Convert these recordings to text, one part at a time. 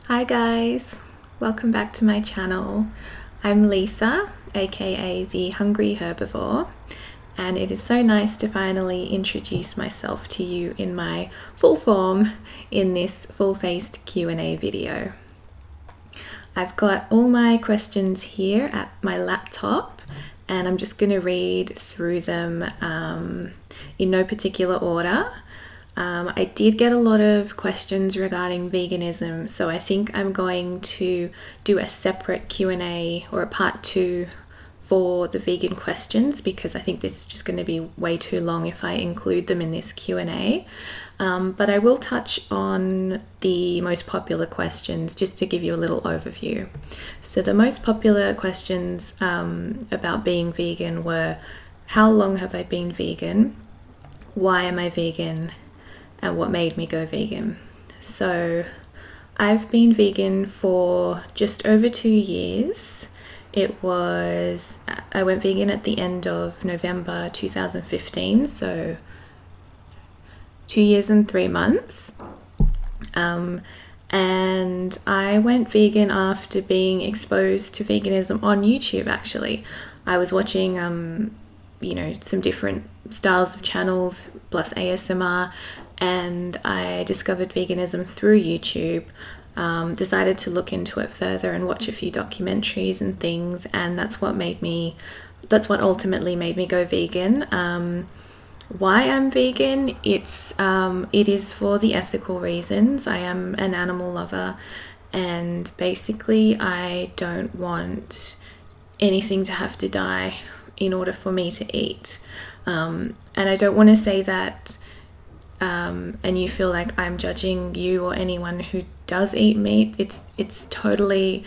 Hi guys, welcome back to my channel. I'm Lisa, aka the Hungry Herbivore, and it is so nice to finally introduce myself to you in my full form in this full-faced Q&A video. I've got all my questions here at my laptop and I'm just going to read through them in no particular order. I did get a lot of questions regarding veganism, so I think I'm going to do a separate Q&A or a part 2 for the vegan questions, because I think this is just going to be way too long if I include them in this Q&A. But I will touch on the most popular questions just to give you a little overview. So the most popular questions about being vegan were: how long have I been vegan? Why am I vegan? And what made me go vegan? So I've been vegan for just over 2 years. I went vegan at the end of November 2015, so 2 years and 3 months. And I went vegan after being exposed to veganism on YouTube, actually. I was watching, some different styles of channels plus ASMR, and I discovered veganism through YouTube. Decided to look into it further and watch a few documentaries and things, and that's what ultimately made me go vegan. Why I'm vegan? It is for the ethical reasons. I am an animal lover, and basically I don't want anything to have to die in order for me to eat. And I don't want to say that and you feel like I'm judging you or anyone who does eat meat. It's totally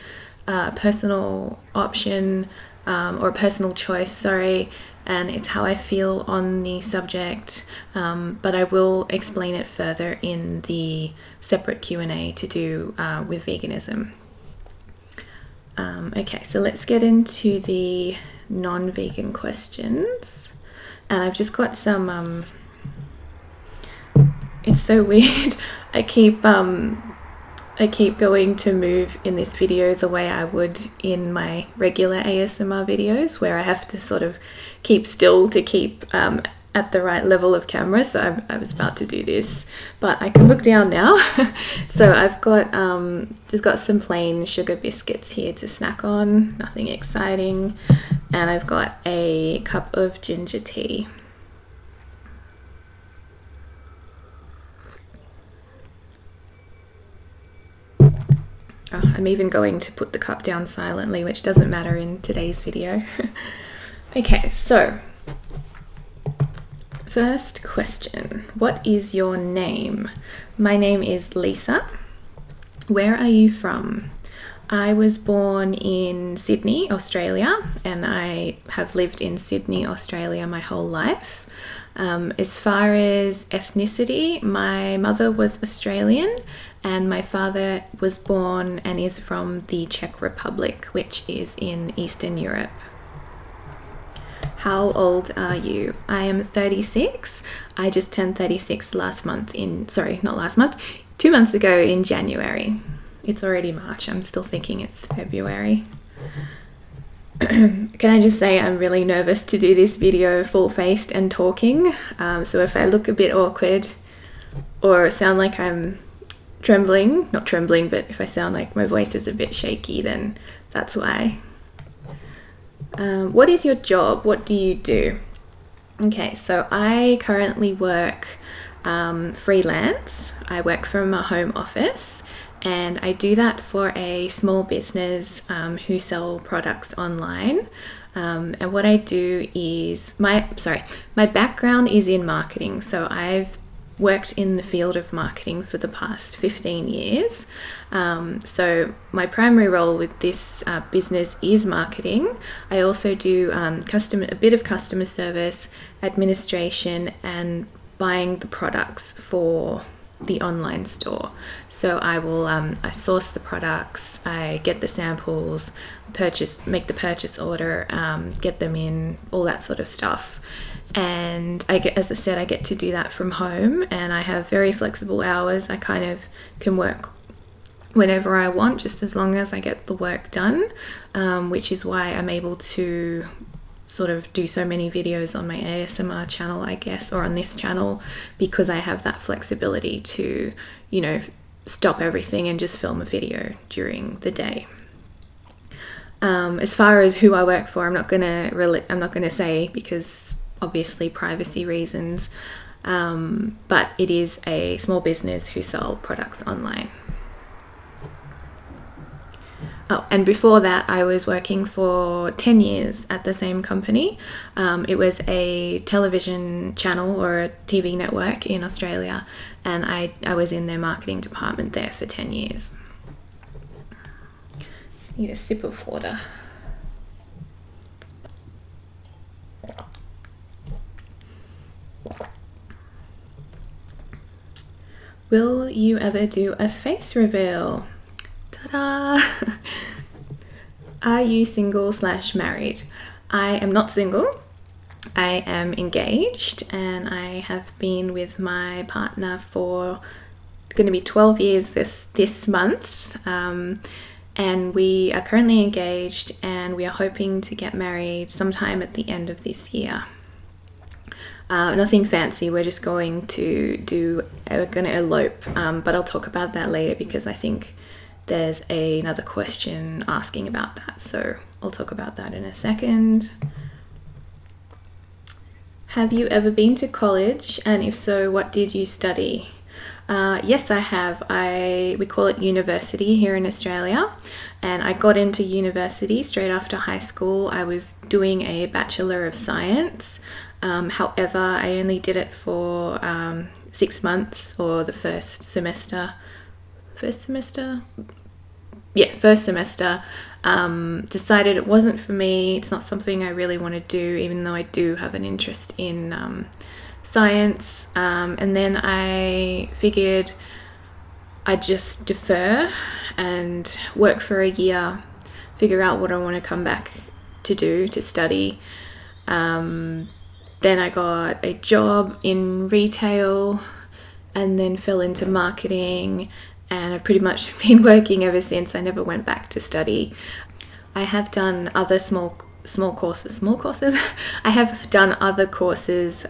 a personal option, or a personal choice, sorry, and it's how I feel on the subject, but I will explain it further in the separate Q&A to do with veganism. Okay, so let's get into the non-vegan questions, and I've just got some it's so weird. I keep going to move in this video the way I would in my regular ASMR videos, where I have to sort of keep still to keep at the right level of camera. So I was about to do this, but I can look down now. So I've got just got some plain sugar biscuits here to snack on, nothing exciting, and I've got a cup of ginger tea. Oh, I'm even going to put the cup down silently, which doesn't matter in today's video. Okay, so first question. What is your name? My name is Lisa. Where are you from? I was born in Sydney, Australia, and I have lived in Sydney, Australia my whole life. As far as ethnicity, my mother was Australian and my father was born and is from the Czech Republic, which is in Eastern Europe. How old are you? I am 36. I just turned 36 not 2 months ago in January. It's already March. I'm still thinking it's February. Can I just say I'm really nervous to do this video full-faced and talking, so if I look a bit awkward or sound like I'm not trembling, but if I sound like my voice is a bit shaky, then that's why. What is your job? What do you do? Okay, so I currently work freelance. I work from a home office, and I do that for a small business who sell products online. And what I do is my background is in marketing. So I've worked in the field of marketing for the past 15 years. So my primary role with this business is marketing. I also do a bit of customer service, administration, and buying the products for the online store. So I source the products, I get the samples, make the purchase order, get them in, all that sort of stuff. And I get to do that from home, and I have very flexible hours. I kind of can work whenever I want, just as long as I get the work done, which is why I'm able to sort of do so many videos on my ASMR channel, I guess, or on this channel, because I have that flexibility to, you know, stop everything and just film a video during the day. As far as who I work for, I'm not gonna say, because obviously privacy reasons, but it is a small business who sell products online. Oh, and before that, I was working for 10 years at the same company. It was a television channel or a TV network in Australia, and I was in their marketing department there for 10 years. Just need a sip of water. Will you ever do a face reveal? Ta-da! Are you single/married? I am not single. I am engaged, and I have been with my partner for going to be 12 years this month. And we are currently engaged, and we are hoping to get married sometime at the end of this year. Nothing fancy, we're just going to elope, but I'll talk about that later, because I think there's another question asking about that, so I'll talk about that in a second. Have you ever been to college, and if so, what did you study? Yes, I have. We call it university here in Australia, and I got into university straight after high school. I was doing a Bachelor of Science. However, I only did it for 6 months, or the first semester. Decided it wasn't for me. It's not something I really want to do, even though I do have an interest in science. And then I figured I'd just defer and work for a year, figure out what I want to come back to study. Then I got a job in retail, and then fell into marketing, and I've pretty much been working ever since. I never went back to study. I have done other small courses. I have done other courses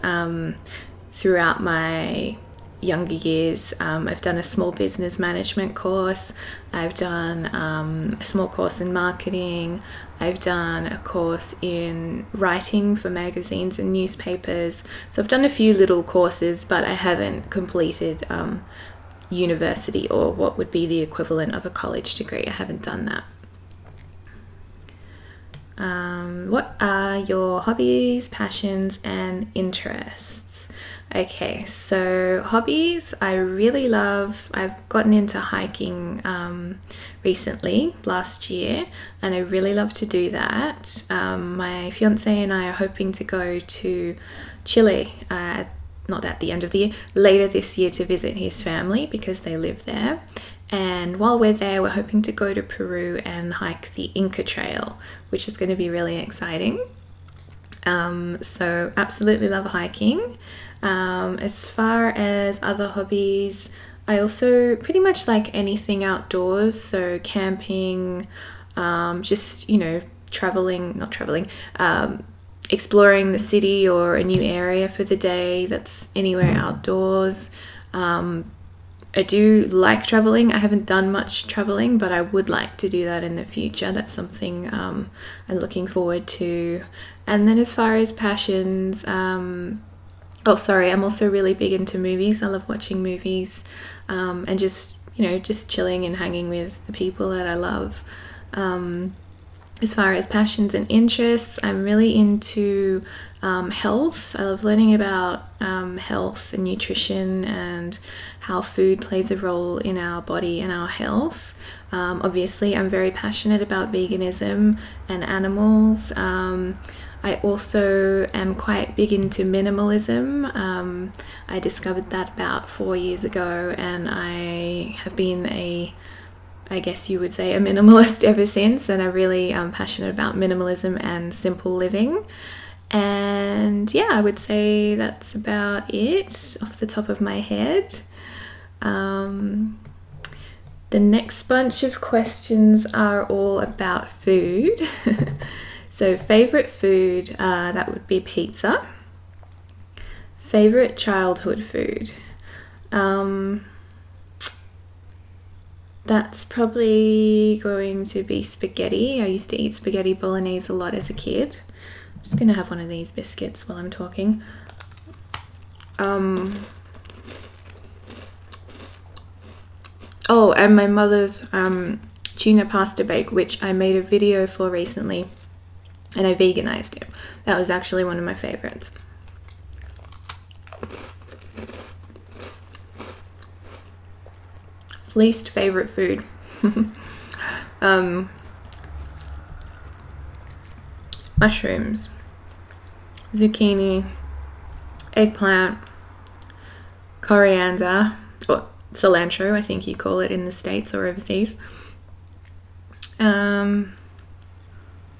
throughout my younger years. I've done a small business management course. I've done a small course in marketing. I've done a course in writing for magazines and newspapers. So I've done a few little courses, but I haven't completed university, or what would be the equivalent of a college degree. I haven't done that. What are your hobbies, passions, and interests? Okay, so hobbies, I really love. I've gotten into hiking recently, last year, and I really love to do that. My fiance and I are hoping to go to Chile, not at the end of the year, later this year, to visit his family, because they live there. And while we're there, we're hoping to go to Peru and hike the Inca Trail, which is going to be really exciting. So absolutely love hiking. As far as other hobbies, I also pretty much like anything outdoors, so camping, just, exploring the city or a new area for the day that's anywhere outdoors. I do like traveling. I haven't done much traveling, but I would like to do that in the future. That's something I'm looking forward to. And then as far as passions, I'm also really big into movies. I love watching movies, and just chilling and hanging with the people that I love. As far as passions and interests, I'm really into health. I love learning about health and nutrition, and how food plays a role in our body and our health. Obviously, I'm very passionate about veganism and animals. I also am quite big into minimalism. I discovered that about 4 years ago, and I have been I guess you would say a minimalist ever since, and I really am passionate about minimalism and simple living. And yeah, I would say that's about it off the top of my head. The next bunch of questions are all about food. So favorite food, that would be pizza. Favorite childhood food. That's probably going to be spaghetti. I used to eat spaghetti bolognese a lot as a kid. I'm just going to have one of these biscuits while I'm talking. Oh, and my mother's tuna pasta bake, which I made a video for recently, and I veganized it. That was actually one of my favorites. Least favorite food. Mushrooms, zucchini, eggplant, coriander, or cilantro, I think you call it in the States or overseas.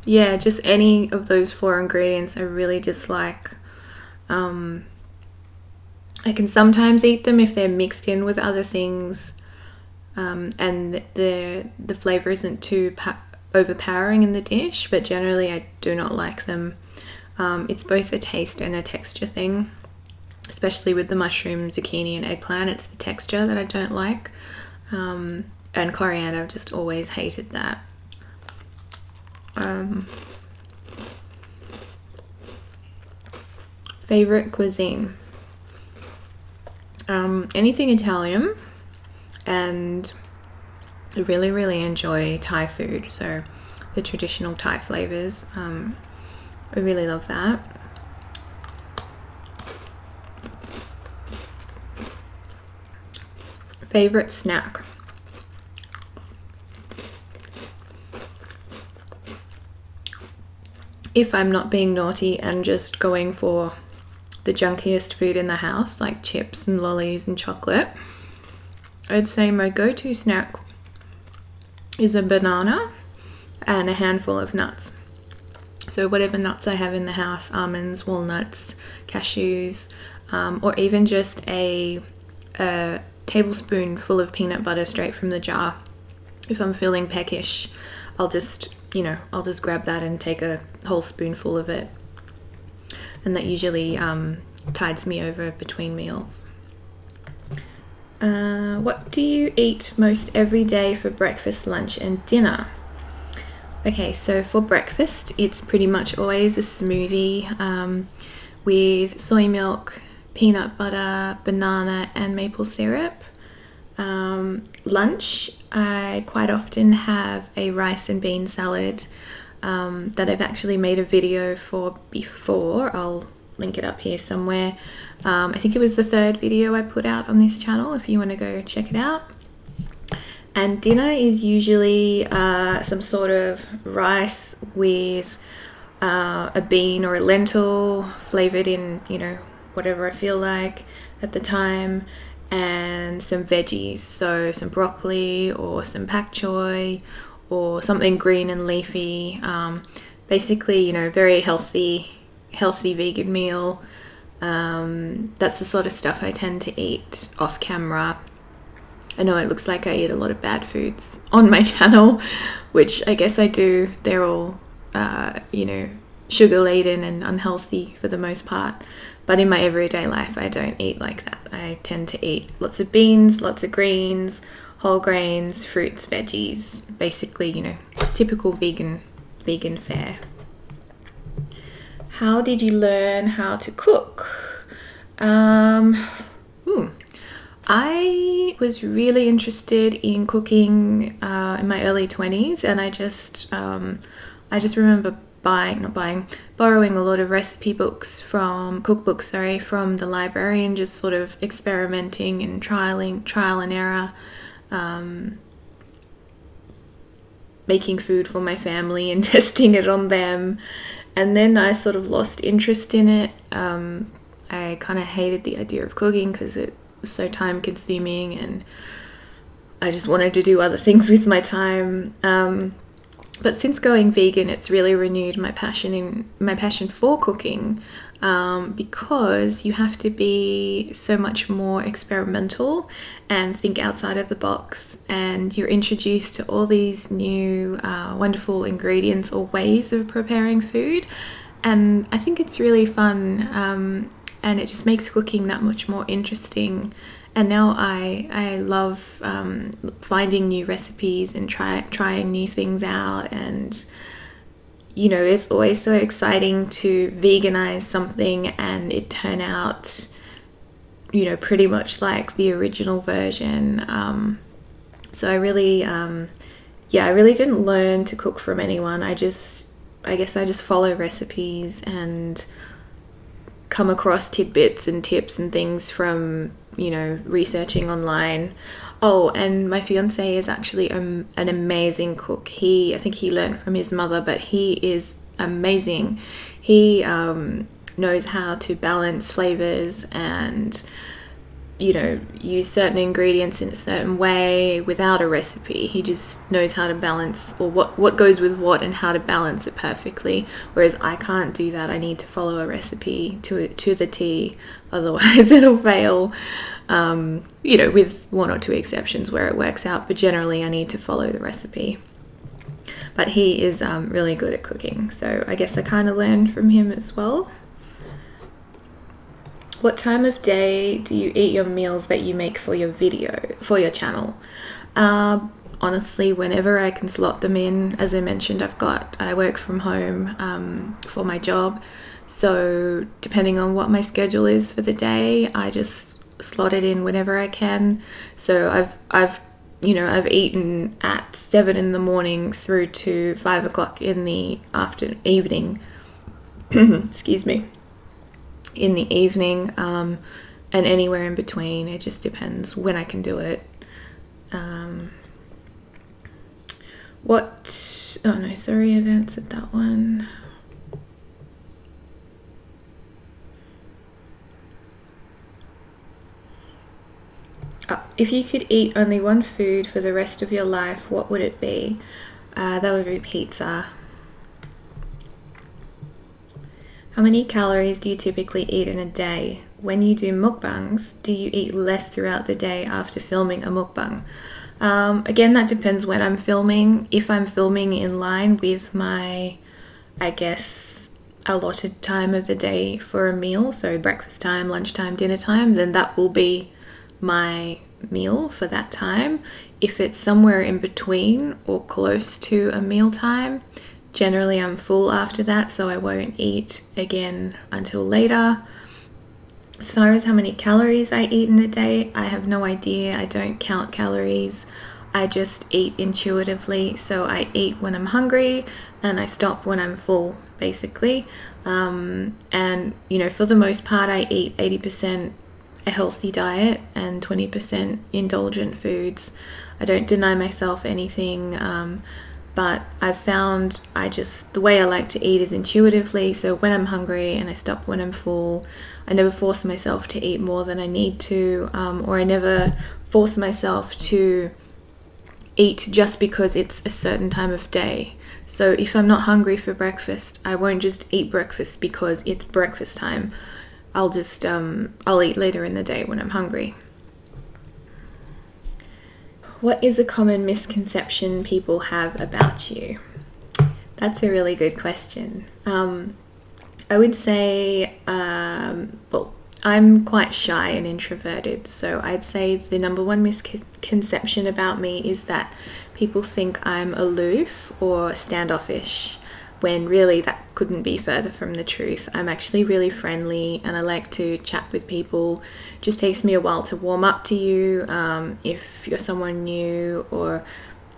Yeah, just any of those 4 ingredients I really dislike. I can sometimes eat them if they're mixed in with other things, and the flavor isn't too overpowering in the dish, but generally I do not like them. It's both a taste and a texture thing, especially with the mushroom, zucchini and eggplant. It's the texture that I don't like, and coriander, I've just always hated that. Favorite cuisine, anything Italian, and I really enjoy Thai food, so the traditional Thai flavors. I really love that. Favorite snack. If I'm not being naughty and just going for the junkiest food in the house, like chips and lollies and chocolate, I'd say my go-to snack is a banana and a handful of nuts. So whatever nuts I have in the house, almonds, walnuts, cashews, or even just a tablespoon full of peanut butter straight from the jar. If I'm feeling peckish, I'll just grab that and take a whole spoonful of it. And that usually tides me over between meals. What do you eat most every day for breakfast, lunch, and dinner? Okay, so for breakfast, it's pretty much always a smoothie with soy milk, peanut butter, banana, and maple syrup. Lunch, I quite often have a rice and bean salad that I've actually made a video for before. I'll link it up here somewhere. I think it was the 3rd video I put out on this channel if you want to go check it out. And dinner is usually some sort of rice with a bean or a lentil flavored in, whatever I feel like at the time, and some veggies, so some broccoli or some pak choi or something green and leafy. Basically, very healthy vegan meal. That's the sort of stuff I tend to eat off camera. I know it looks like I eat a lot of bad foods on my channel, which I guess I do. They're all, sugar laden and unhealthy for the most part. But in my everyday life, I don't eat like that. I tend to eat lots of beans, lots of greens, whole grains, fruits, veggies. Basically, typical vegan fare. How did you learn how to cook? I was really interested in cooking in my early 20s, and I just remember borrowing a lot of recipe books from the library, and just sort of experimenting and trial and error, making food for my family and testing it on them. And then I sort of lost interest in it. I kind of hated the idea of cooking because it was so time consuming, and I just wanted to do other things with my time. But since going vegan, it's really renewed my passion for cooking. because you have to be so much more experimental and think outside of the box, and you're introduced to all these new wonderful ingredients or ways of preparing food, and I think it's really fun, and it just makes cooking that much more interesting. And now I love finding new recipes and trying new things out. And you know, it's always so exciting to veganize something and it turn out, you know, pretty much like the original version. So I really didn't learn to cook from anyone. I guess I just follow recipes and come across tidbits and tips and things from, you know, researching online. Oh, and my fiance is actually an amazing cook. I think he learned from his mother, but he is amazing. He knows how to balance flavors and, you know, use certain ingredients in a certain way without a recipe. He just knows how to balance, or what goes with what and how to balance it perfectly. Whereas I can't do that. I need to follow a recipe to the T, otherwise it'll fail. You know, with one or two exceptions where it works out, but generally I need to follow the recipe. But he is really good at cooking, so I guess I kind of learned from him as well. What time of day do you eat your meals that you make for your channel? Honestly, whenever I can slot them in. As I mentioned, I work from home for my job, so depending on what my schedule is for the day, I just slot it in whenever I can. So I've eaten at 7 in the morning through to 5 o'clock in the evening. Excuse me. In the evening, and anywhere in between. It just depends when I can do it. I've answered that one. If you could eat only one food for the rest of your life, what would it be? That would be pizza. How many calories do you typically eat in a day? When you do mukbangs, do you eat less throughout the day after filming a mukbang? Again, that depends when I'm filming. If I'm filming in line with my, I guess, allotted time of the day for a meal, so breakfast time, lunchtime, dinner time, then that will be my meal for that time. If it's somewhere in between or close to a meal time, generally I'm full after that, so I won't eat again until later. As far as how many calories I eat in a day, I have no idea. I don't count calories. I just eat intuitively. So I eat when I'm hungry and I stop when I'm full, basically. And, you know, for the most part, I eat 80% a healthy diet and 20% indulgent foods. I don't deny myself anything, but I've found the way I like to eat is intuitively. So when I'm hungry and I stop when I'm full, I never force myself to eat more than I need to, or I never force myself to eat just because it's a certain time of day. So if I'm not hungry for breakfast, I won't just eat breakfast because it's breakfast time. I'll eat later in the day when I'm hungry. What is a common misconception people have about you? That's a really good question. I would say, I'm quite shy and introverted, so I'd say the number one misconception about me is that people think I'm aloof or standoffish, when really that couldn't be further from the truth. I'm actually really friendly and I like to chat with people. It just takes me a while to warm up to you if you're someone new, or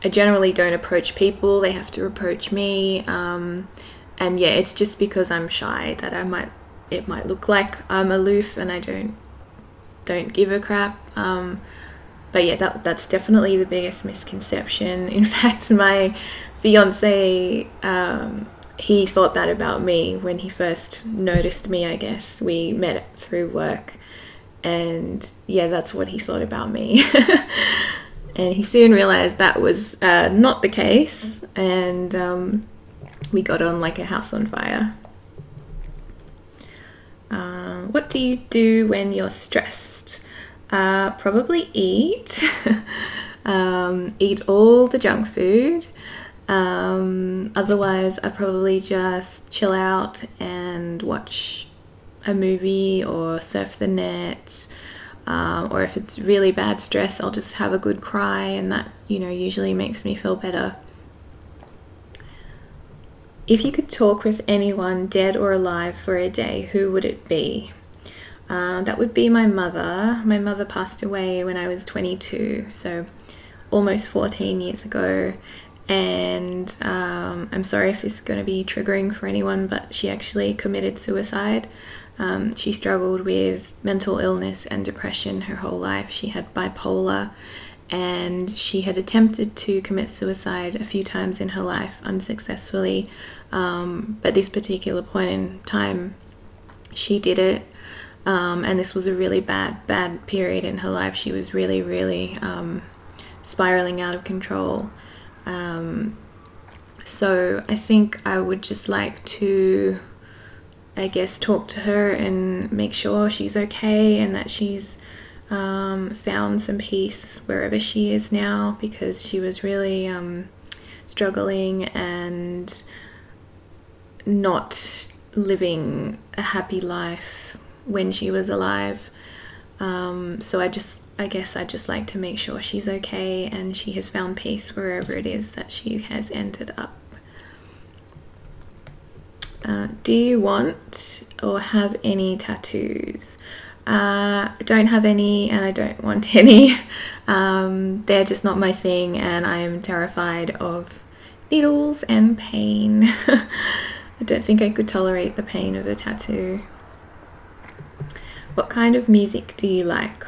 I generally don't approach people, they have to approach me. And yeah, it's just because I'm shy that it might look like I'm aloof and I don't give a crap. But yeah, that's definitely the biggest misconception. In fact, my fiance, he thought that about me when he first noticed me, I guess. We met through work, and yeah, that's what he thought about me. And he soon realized that was not the case, and we got on like a house on fire. What do you do when you're stressed? Probably eat. Eat all the junk food. Otherwise, I probably just chill out and watch a movie or surf the net. Or if it's really bad stress, I'll just have a good cry, and that, usually makes me feel better. If you could talk with anyone, dead or alive, for a day, who would it be? That would be my mother. My mother passed away when I was 22, so almost 14 years ago. And I'm sorry if this is going to be triggering for anyone, but she actually committed suicide. She struggled with mental illness and depression her whole life. She had bipolar, and she had attempted to commit suicide a few times in her life unsuccessfully. But this particular point in time, she did it. And this was a really bad period in her life. She was really spiraling out of control. So I think I would just like to, talk to her and make sure she's okay and that she's found some peace wherever she is now, because she was really struggling and not living a happy life when she was alive. So I guess I'd just like to make sure she's okay and she has found peace wherever it is that she has ended up. Do you want or have any tattoos? I don't have any, and I don't want any. They're just not my thing, and I am terrified of needles and pain. I don't think I could tolerate the pain of a tattoo. What kind of music do you like?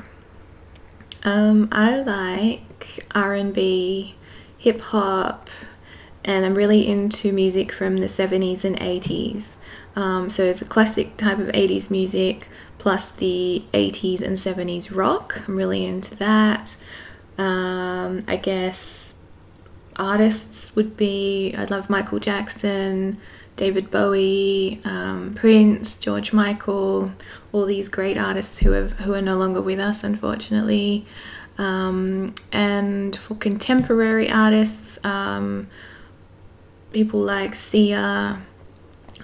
I like R&B, hip hop, and I'm really into music from the 70s and 80s. So the classic type of 80s music plus the 80s and 70s rock. I'm really into that. I guess artists would be, I love Michael Jackson, David Bowie, Prince, George Michael, all these great artists who are no longer with us, unfortunately. And for contemporary artists, people like Sia,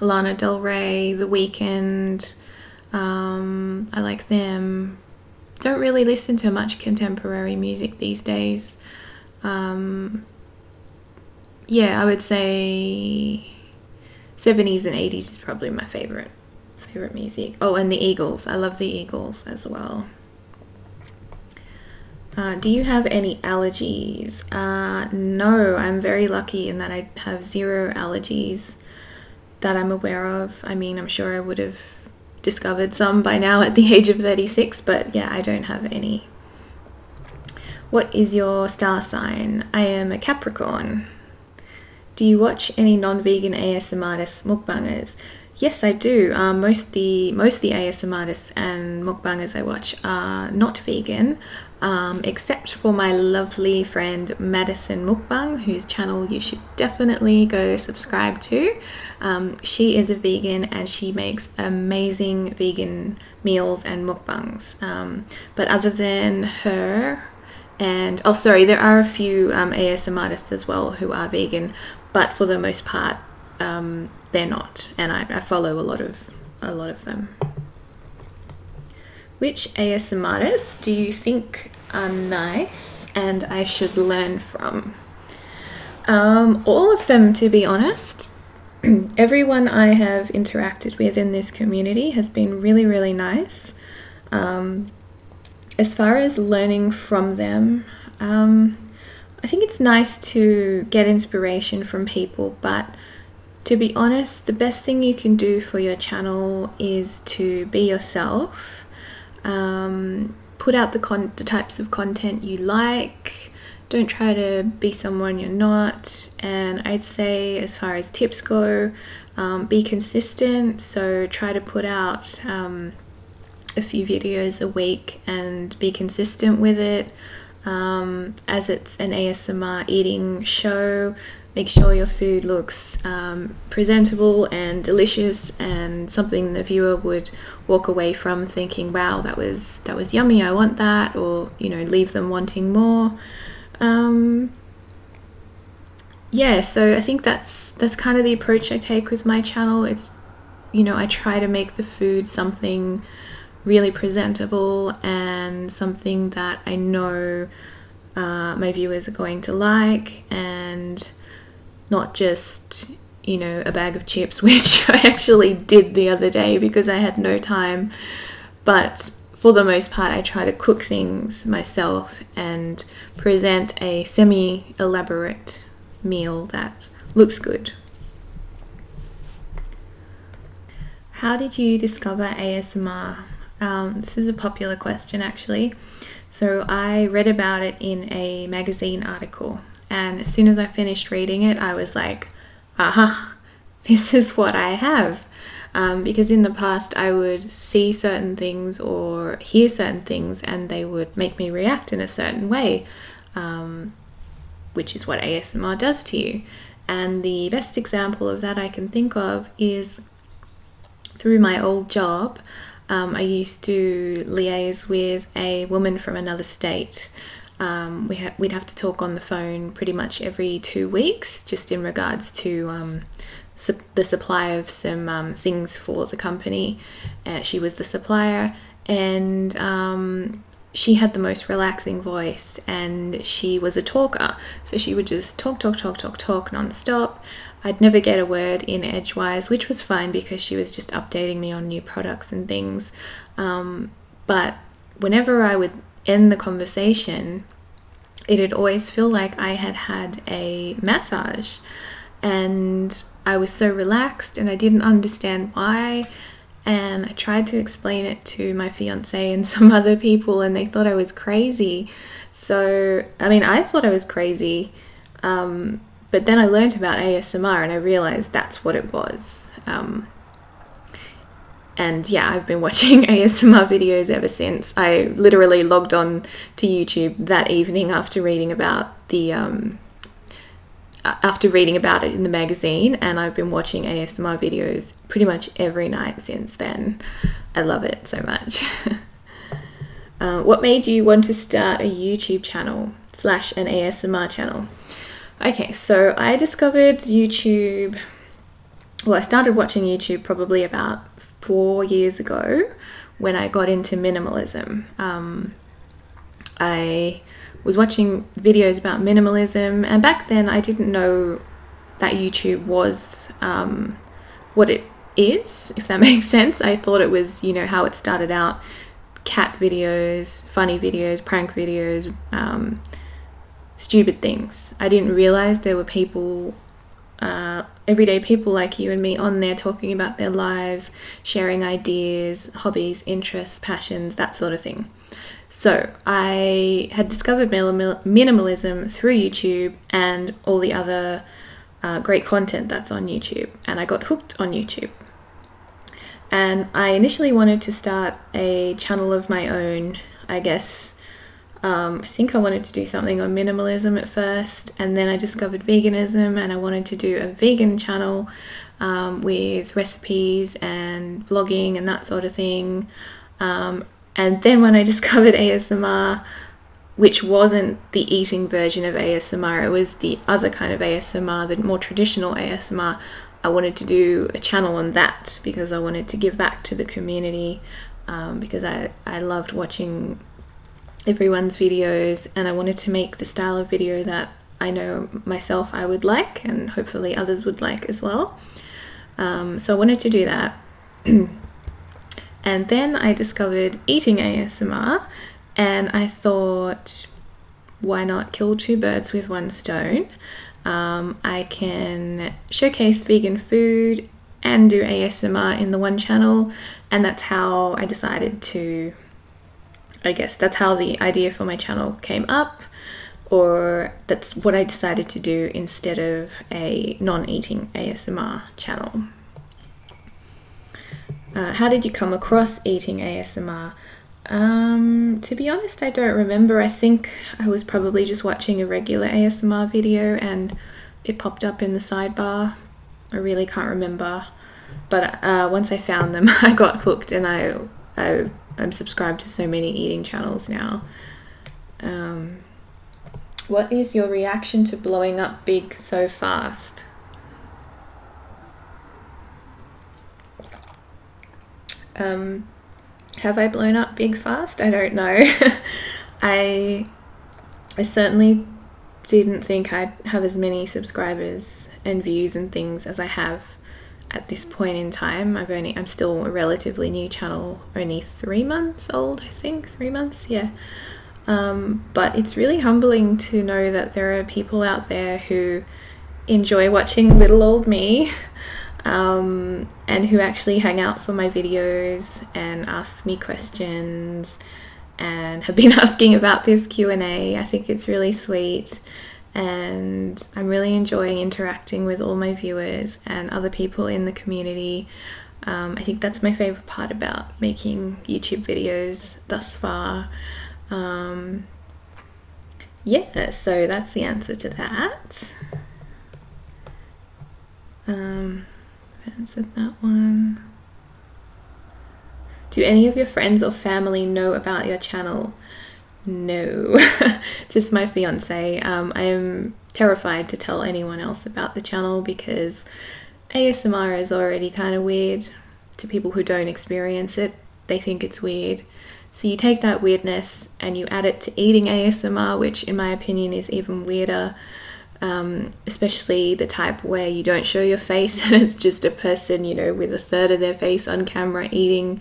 Lana Del Rey, The Weeknd, I like them. Don't really listen to much contemporary music these days. I would say 70s and 80s is probably my favorite music. Oh, and the Eagles. I love the Eagles as well. Do you have any allergies? No, I'm very lucky in that I have 0 allergies that I'm aware of. I mean, I'm sure I would have discovered some by now at the age of 36, but yeah, I don't have any. What is your star sign? I am a Capricorn. Do you watch any non-vegan ASMR artists, mukbangers? Yes, I do. Most of the ASMR artists and mukbangers I watch are not vegan, except for my lovely friend Madison Mukbang, whose channel you should definitely go subscribe to. She is a vegan and she makes amazing vegan meals and mukbangs. But other than her, and there are a few ASMR artists as well who are vegan, but for the most part they're not, and I follow a lot of them. Which ASMR artists do you think are nice and I should learn from? All of them, to be honest. Everyone I have interacted with in this community has been really, really nice. As far as learning from them, I think it's nice to get inspiration from people, but to be honest, the best thing you can do for your channel is to be yourself. Put out the types of content you like. Don't try to be someone you're not. And I'd say, as far as tips go, be consistent. So try to put out a few videos a week and be consistent with it. As it's an ASMR eating show, make sure your food looks presentable and delicious, and something the viewer would walk away from thinking, wow, that was yummy, I want that, or leave them wanting more. So I think that's kind of the approach I take with my channel. It's I try to make the food something really presentable and something that I know my viewers are going to like, and not just a bag of chips, which I actually did the other day because I had no time. But for the most part, I try to cook things myself and present a semi-elaborate meal that looks good. How did you discover ASMR? This is a popular question, actually. So I read about it in a magazine article, and as soon as I finished reading it, I was like, aha, this is what I have. Because in the past I would see certain things or hear certain things and they would make me react in a certain way, which is what ASMR does to you. And the best example of that I can think of is through my old job. I used to liaise with a woman from another state. We'd have to talk on the phone pretty much every 2 weeks, just in regards to the supply of some things for the company. She was the supplier, and she had the most relaxing voice, and she was a talker. So she would just talk non-stop. I'd never get a word in edgewise, which was fine because she was just updating me on new products and things. But whenever I would end the conversation, it'd always feel like I had a massage, and I was so relaxed and I didn't understand why. And I tried to explain it to my fiance and some other people, and they thought I was crazy. So, I thought I was crazy. But then I learned about ASMR and I realized that's what it was. And yeah, I've been watching ASMR videos ever since. I literally logged on to YouTube that evening after reading about it in the magazine, and I've been watching ASMR videos pretty much every night since then. I love it so much. What made you want to start a YouTube channel / an ASMR channel? Okay, so I discovered YouTube, I started watching YouTube probably about 4 years ago when I got into minimalism. I was watching videos about minimalism, and back then I didn't know that YouTube was what it is, if that makes sense. I thought it was, how it started out, cat videos, funny videos, prank videos, stupid things. I didn't realize there were people, everyday people like you and me on there talking about their lives, sharing ideas, hobbies, interests, passions, that sort of thing. So I had discovered minimalism through YouTube and all the other great content that's on YouTube, and I got hooked on YouTube. And I initially wanted to start a channel of my own, I guess. I think I wanted to do something on minimalism at first, and then I discovered veganism and I wanted to do a vegan channel with recipes and vlogging and that sort of thing. And then when I discovered ASMR, which wasn't the eating version of ASMR, it was the other kind of ASMR, the more traditional ASMR, I wanted to do a channel on that because I wanted to give back to the community, because I loved watching everyone's videos, and I wanted to make the style of video that I know myself I would like, and hopefully others would like as well. So I wanted to do that. And then I discovered eating ASMR, and I thought, why not kill two birds with one stone? I can showcase vegan food and do ASMR in the one channel, and that's how I decided to, I guess that's how the idea for my channel came up, or that's what I decided to do instead of a non-eating ASMR channel. How did you come across eating ASMR? To be honest, I don't remember. I think I was probably just watching a regular ASMR video and it popped up in the sidebar. I really can't remember, but once I found them, I got hooked, and I'm subscribed to so many eating channels now. What is your reaction to blowing up big so fast? Have I blown up big fast? I don't know. I certainly didn't think I'd have as many subscribers and views and things as I have at this point in time. I'm still a relatively new channel, only 3 months old, I think. 3 months, yeah. But it's really humbling to know that there are people out there who enjoy watching little old me, and who actually hang out for my videos and ask me questions and have been asking about this Q&A. I think it's really sweet, and I'm really enjoying interacting with all my viewers and other people in the community. I think that's my favorite part about making YouTube videos thus far. Yeah, so that's the answer to that. Answered that one. Do any of your friends or family know about your channel? No, just my fiance. I am terrified to tell anyone else about the channel because ASMR is already kind of weird to people who don't experience it. They think it's weird. So you take that weirdness and you add it to eating ASMR, which in my opinion is even weirder. Especially the type where you don't show your face and it's just a person, with a third of their face on camera eating.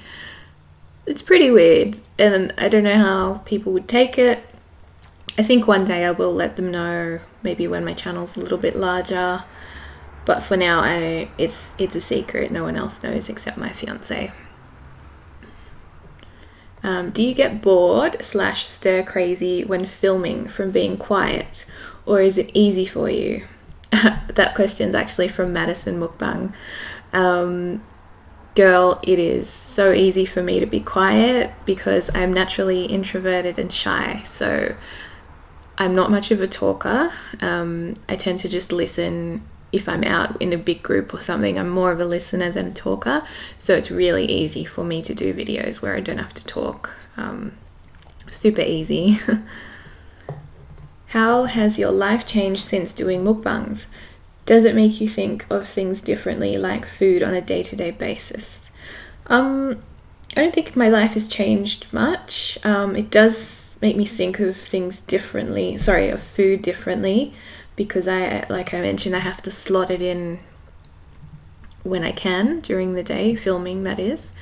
It's pretty weird, and I don't know how people would take it. I think one day I will let them know, maybe when my channel's a little bit larger, but for now it's a secret. No one else knows except my fiance. Do you get bored / stir crazy when filming from being quiet, or is it easy for you? That question's actually from Madison Mukbang. Girl, it is so easy for me to be quiet because I'm naturally introverted and shy. So I'm not much of a talker. I tend to just listen. If I'm out in a big group or something, I'm more of a listener than a talker. So it's really easy for me to do videos where I don't have to talk. Super easy. How has your life changed since doing mukbangs? Does it make you think of things differently, like food on a day-to-day basis? I don't think my life has changed much. It does make me think of things differently, of food differently, because like I mentioned, I have to slot it in when I can during the day, filming that is,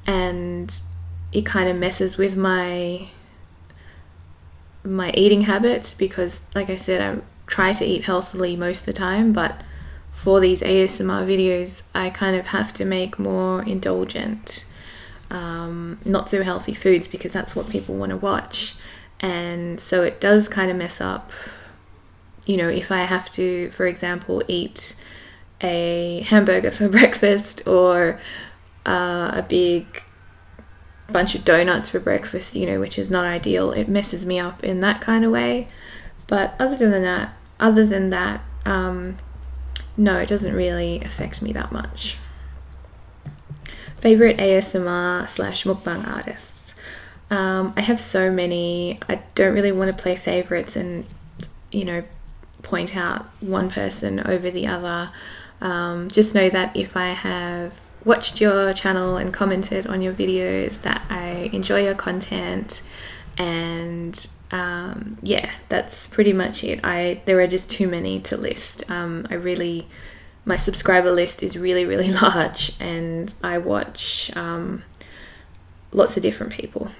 and it kind of messes with my eating habits because, like I said, I try to eat healthily most of the time, but for these ASMR videos I kind of have to make more indulgent, not so healthy foods because that's what people want to watch. And so it does kind of mess up, if I have to, for example, eat a hamburger for breakfast or a big bunch of donuts for breakfast, which is not ideal. It messes me up in that kind of way. But other than that, no, it doesn't really affect me that much. Favorite ASMR / mukbang artists? I have so many. I don't really want to play favorites and, point out one person over the other. Just know that if I have watched your channel and commented on your videos that I enjoy your content, and yeah, that's pretty much it. There are just too many to list. My subscriber list is really, really large, and I watch lots of different people.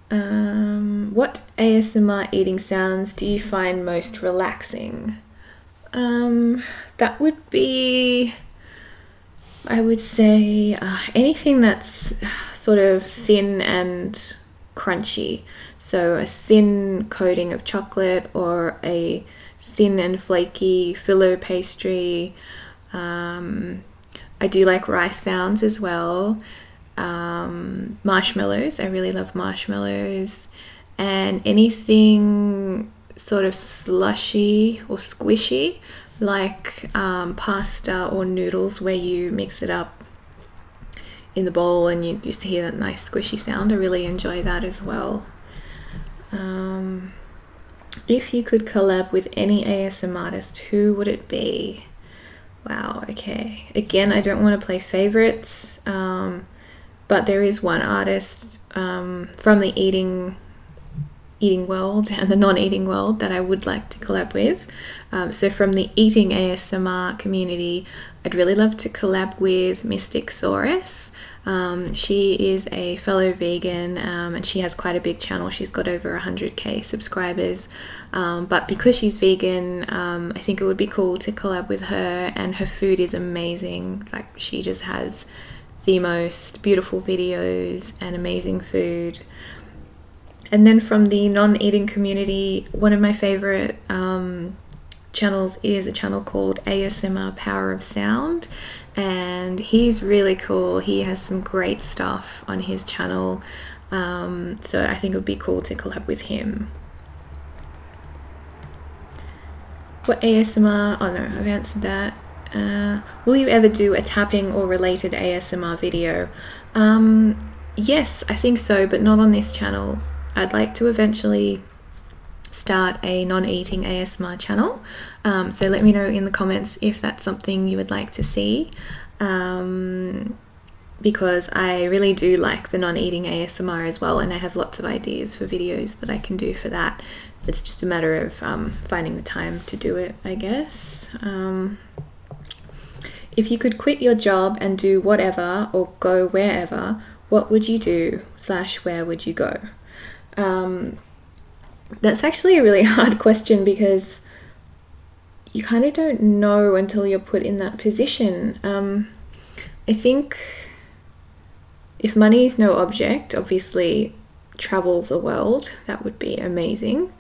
What ASMR eating sounds do you find most relaxing? That would be, I would say, anything that's sort of thin and crunchy. So a thin coating of chocolate or a thin and flaky filo pastry. I do like rice sounds as well. Marshmallows, I really love marshmallows, and anything sort of slushy or squishy, like pasta or noodles, where you mix it up in the bowl and you used to hear that nice squishy sound. I really enjoy that as well. If you could collab with any ASMR artist, who would it be? Wow, okay. Again, I don't want to play favorites, but there is one artist from the eating world and the non-eating world that I would like to collab with. So from the eating ASMR community, I'd really love to collab with Mystic Saurus. She is a fellow vegan, and she has quite a big channel. She's got over 100k subscribers, but because she's vegan, I think it would be cool to collab with her, and her food is amazing. Like, she just has the most beautiful videos and amazing food. And then from the non-eating community, one of my favorite channels is a channel called ASMR Power of Sound, and he's really cool. He has some great stuff on his channel, so I think it would be cool to collab with him. What ASMR? Oh no, I've answered that. Will you ever do a tapping or related ASMR video? Yes, I think so, but not on this channel. I'd like to eventually start a non-eating ASMR channel, so let me know in the comments if that's something you would like to see, because I really do like the non-eating ASMR as well, and I have lots of ideas for videos that I can do for that. It's just a matter of finding the time to do it, I guess. If you could quit your job and do whatever or go wherever, what would you do / where would you go? That's actually a really hard question, because you kind of don't know until you're put in that position. I think if money is no object, obviously travel the world. That would be amazing.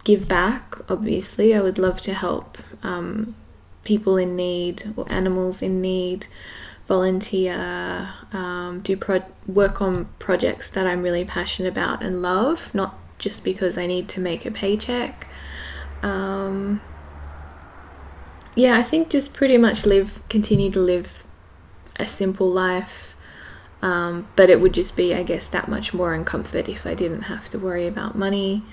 Give back, obviously. I would love to help people in need or animals in need. Volunteer, work on projects that I'm really passionate about and love, not just because I need to make a paycheck. Yeah, I think just pretty much continue to live a simple life, but it would just be, I guess, that much more in comfort if I didn't have to worry about money,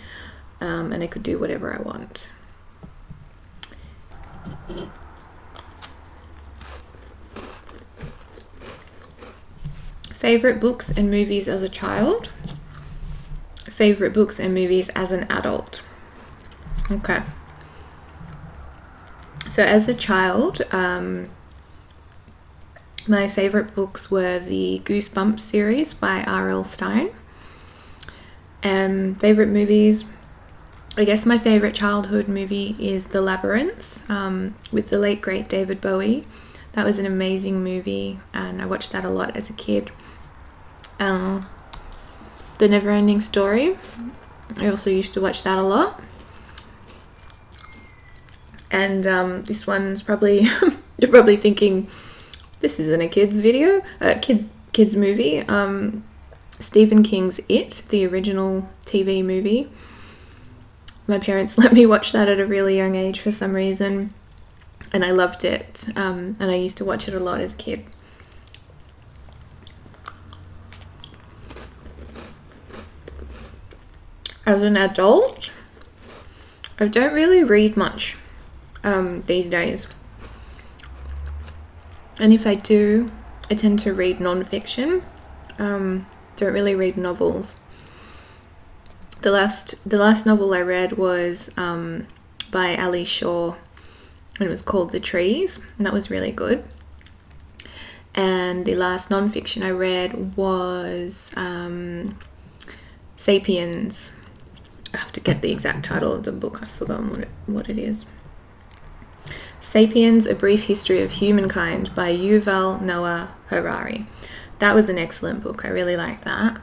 and I could do whatever I want. Favorite books and movies as a child? Favorite books and movies as an adult? Okay. So as a child, my favorite books were the Goosebumps series by R.L. Stine. And favorite movies, I guess my favorite childhood movie is The Labyrinth, with the late great David Bowie. That was an amazing movie, and I watched that a lot as a kid. The Neverending Story, I also used to watch that a lot. And this one's probably you're probably thinking, this isn't a kids video, kids movie. Stephen King's It, the original TV movie. My parents let me watch that at a really young age for some reason, and I loved it. And I used to watch it a lot as a kid. As an adult, I don't really read much these days. And if I do, I tend to read non-fiction. Don't really read novels. The last novel I read was by Ali Shaw, and it was called The Trees, and that was really good. And the last non-fiction I read was Sapiens. I have to get the exact title of the book. I've forgotten what it is. Sapiens, A Brief History of Humankind by Yuval Noah Harari. That was an excellent book. I really liked that.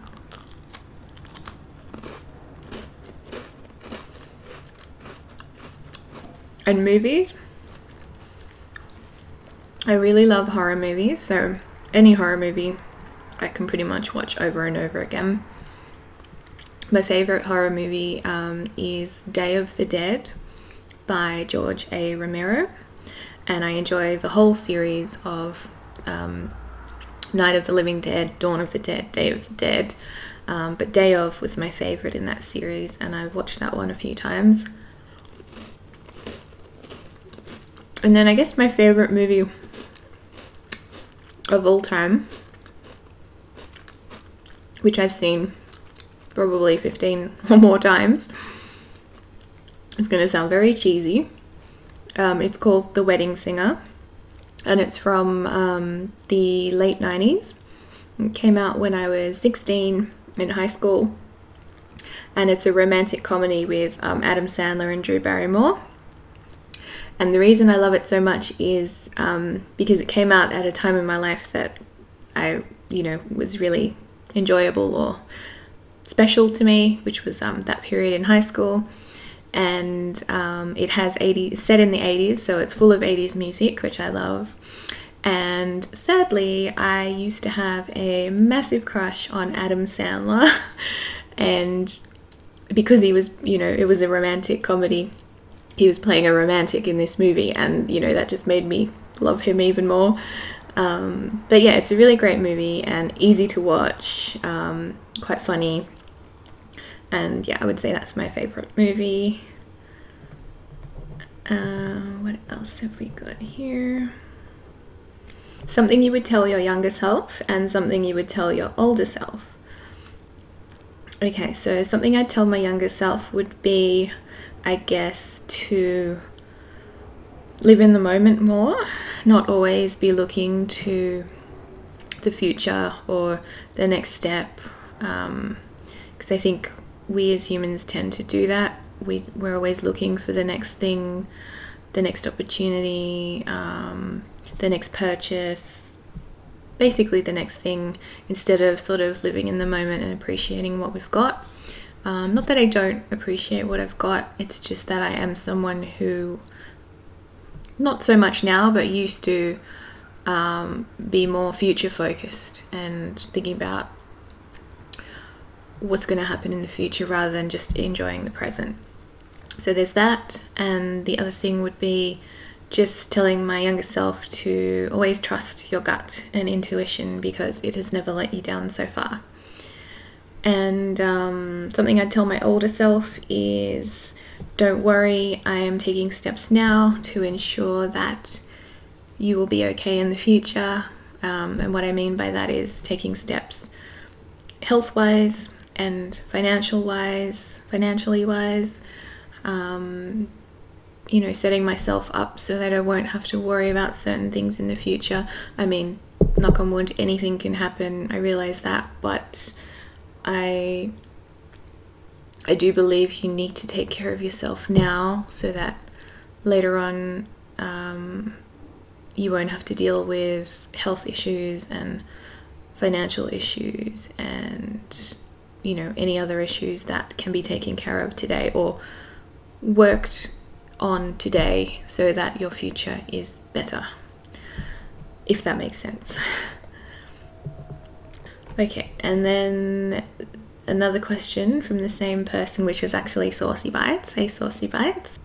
And movies. I really love horror movies, so any horror movie I can pretty much watch over and over again. My favorite horror movie is Day of the Dead by George A. Romero, and I enjoy the whole series of Night of the Living Dead, Dawn of the Dead, Day of the Dead, but Day of was my favorite in that series, and I've watched that one a few times. And then I guess my favorite movie of all time, which I've seen probably 15 or more times, it's going to sound very cheesy. It's called The Wedding Singer, and it's from the late 90s. It came out when I was 16 in high school, and it's a romantic comedy with Adam Sandler and Drew Barrymore. And the reason I love it so much is because it came out at a time in my life that I, was really enjoyable or special to me, which was that period in high school. And it has set in the 80s, so it's full of 80s music, which I love. And thirdly, I used to have a massive crush on Adam Sandler, and because he was, it was a romantic comedy, he was playing a romantic in this movie, and that just made me love him even more. But yeah, it's a really great movie and easy to watch, quite funny, and yeah, I would say that's my favorite movie. What else have we got here? Something you would tell your younger self and something you would tell your older self. Okay, so something I'd tell my younger self would be, I guess, to live in the moment more, not always be looking to the future or the next step, because I think we as humans tend to do that. We're always looking for the next thing, the next opportunity, the next purchase, basically the next thing, instead of sort of living in the moment and appreciating what we've got. Not that I don't appreciate what I've got, it's just that I am someone who, not so much now, but used to be more future focused and thinking about what's going to happen in the future rather than just enjoying the present. So there's that, and the other thing would be just telling my younger self to always trust your gut and intuition, because it has never let you down so far. And something I'd tell my older self is, don't worry, I am taking steps now to ensure that you will be okay in the future. And what I mean by that is taking steps health-wise and financially wise, setting myself up so that I won't have to worry about certain things in the future. I mean, knock on wood, anything can happen, I realize that, but I do believe you need to take care of yourself now so that later on you won't have to deal with health issues and financial issues and any other issues that can be taken care of today or worked on today so that your future is better, if that makes sense. Okay, and then another question from the same person, which was actually Saucy Bites. Hey, Saucy Bites.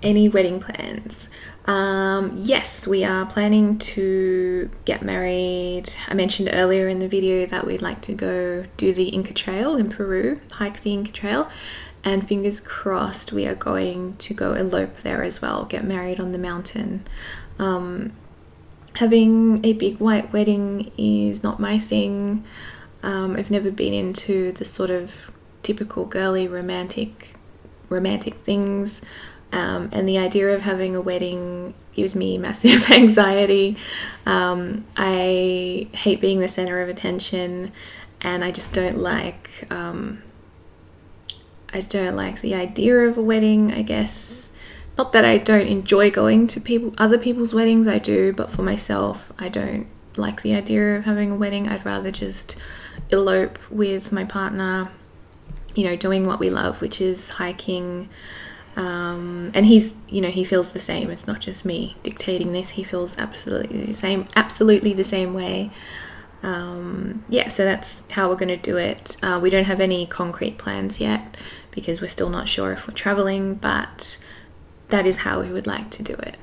Any wedding plans? Yes, we are planning to get married. I mentioned earlier in the video that we'd like to go do the Inca Trail in Peru, hike the Inca Trail, and fingers crossed we are going to go elope there as well, get married on the mountain. Having a big white wedding is not my thing. I've never been into the sort of typical girly romantic things, and the idea of having a wedding gives me massive anxiety. I hate being the center of attention, and I just don't like the idea of a wedding, I guess. Not that I don't enjoy going to other people's weddings, I do, but for myself, I don't like the idea of having a wedding. I'd rather just elope with my partner, doing what we love, which is hiking. And he feels the same. It's not just me dictating this. He feels absolutely the same way. Yeah, so that's how we're going to do it. We don't have any concrete plans yet because we're still not sure if we're traveling, but that is how we would like to do it.